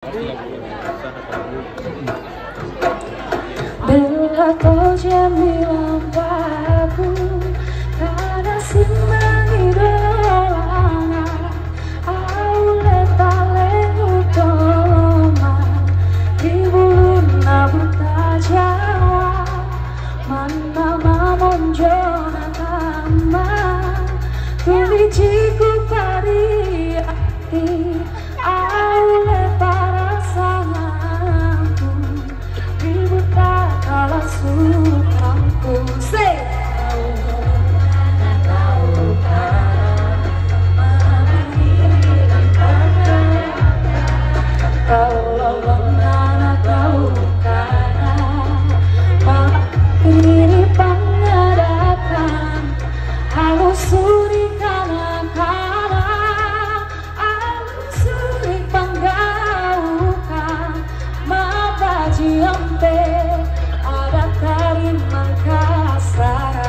Bila kau bilang padaku karena simbangi dolangan aule paling utama di buluna buta Jawa mana mamon jona kama tulijiku pari hati aule para sanganku di buta kala sukamku say ada dari Makassar.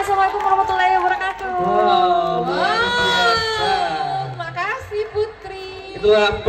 Assalamualaikum warahmatullahi wabarakatuh. Wow, luar biasa. Makasih Putri. Itulah